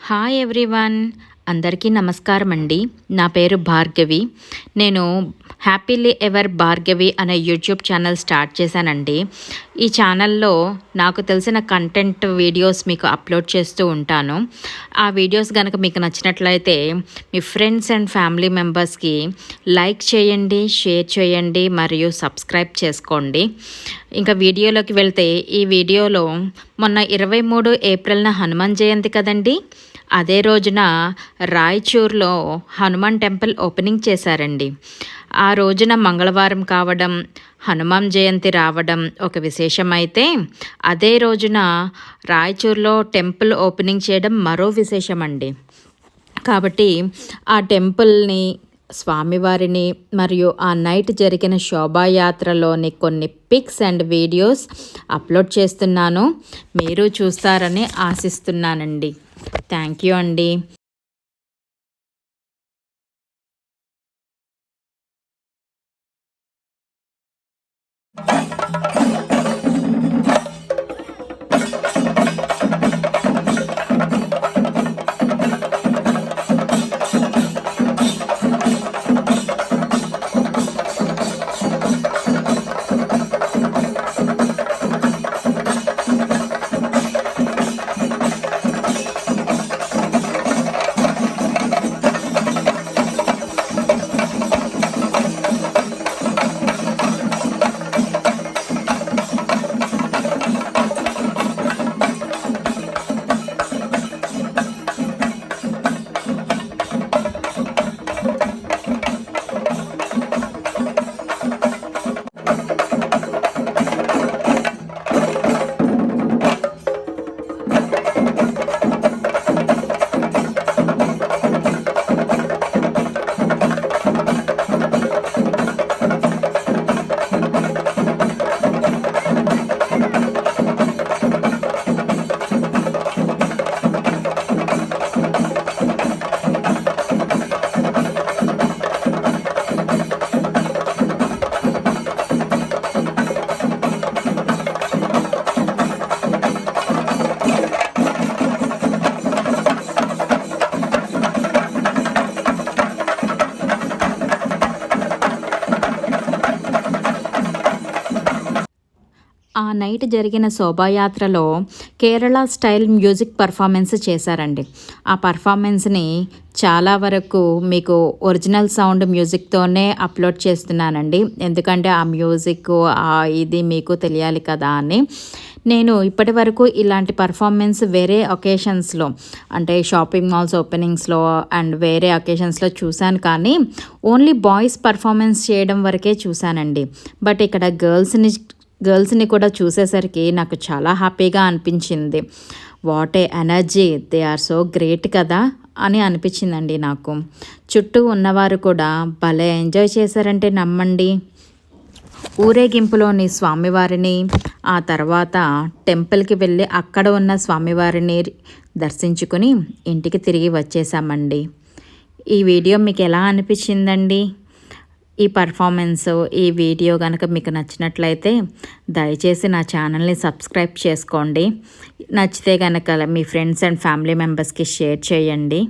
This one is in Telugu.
హాయ్ ఎవ్రీవన్, అందరికీ నమస్కారం అండి. నా పేరు భార్గవి. నేను హ్యాపీలీ ఎవర్ భార్గవి అనే యూట్యూబ్ ఛానల్ స్టార్ట్ చేశానండి. ఈ ఛానల్లో నాకు తెలిసిన కంటెంట్ వీడియోస్ మీకు అప్లోడ్ చేస్తూ ఉంటాను. ఆ వీడియోస్ కనుక మీకు నచ్చినట్లయితే మీ ఫ్రెండ్స్ అండ్ ఫ్యామిలీ మెంబర్స్కి లైక్ చేయండి, షేర్ చేయండి మరియు సబ్స్క్రైబ్ చేసుకోండి. ఇంకా వీడియోలోకి వెళ్తే, ఈ వీడియోలో మొన్న 23 ఏప్రిల్న హనుమాన్ జయంతి కదండి. అదే రోజున రాయచూర్లో హనుమాన్ టెంపుల్ ఓపెనింగ్ చేశారండి. ఆ రోజున మంగళవారం కావడం, హనుమాన్ జయంతి రావడం ఒక విశేషమైతే, అదే రోజున రాయచూర్లో టెంపుల్ ఓపెనింగ్ చేయడం మరో విశేషమండి. కాబట్టి ఆ టెంపుల్ని, స్వామివారిని మరియు ఆ నైట్ జరిగిన శోభాయాత్రలోని కొన్ని పిక్స్ అండ్ వీడియోస్ అప్లోడ్ చేస్తున్నాను. మీరు చూస్తారని ఆశిస్తున్నానండి. థ్యాంక్ యూ అండి. ఆ నైట్ జరిగిన శోభాయాత్రలో కేరళ స్టైల్ మ్యూజిక్ పర్ఫార్మెన్స్ చేశారండి. ఆ పర్ఫార్మెన్స్ని చాలా వరకు మీకు ఒరిజినల్ సౌండ్ మ్యూజిక్తోనే అప్లోడ్ చేస్తున్నానండి. ఎందుకంటే ఆ మ్యూజిక్ ఇది మీకు తెలియాలి కదా అని. నేను ఇప్పటి వరకు ఇలాంటి పర్ఫార్మెన్స్ వేరే ఒకేషన్స్లో, అంటే షాపింగ్ మాల్స్ ఓపెనింగ్స్లో అండ్ వేరే ఒకేషన్స్లో చూశాను, కానీ ఓన్లీ బాయ్స్ పర్ఫార్మెన్స్ చేయడం వరకే చూశానండి. బట్ ఇక్కడ గర్ల్స్ని కూడా చూసేసరికి నాకు చాలా హ్యాపీగా అనిపించింది. What a energy, they are so great కదా అని అనిపించిందండి నాకు. చుట్టూ ఉన్నవారు కూడా భలే ఎంజాయ్ చేశారంటే నమ్మండి. ఊరేగింపులోని స్వామివారిని, ఆ తర్వాత టెంపుల్కి వెళ్ళి అక్కడ ఉన్న స్వామివారిని దర్శించుకుని ఇంటికి తిరిగి వచ్చేసామండి. ఈ వీడియో మీకు ఎలా అనిపించిందండి? ఈ పర్ఫార్మెన్స్, ఈ వీడియో కనుక మీకు నచ్చినట్లయితే దయచేసి నా ఛానల్ని సబ్స్క్రైబ్ చేసుకోండి. నచ్చితే కనుక మీ ఫ్రెండ్స్ అండ్ ఫ్యామిలీ మెంబర్స్కి షేర్ చేయండి.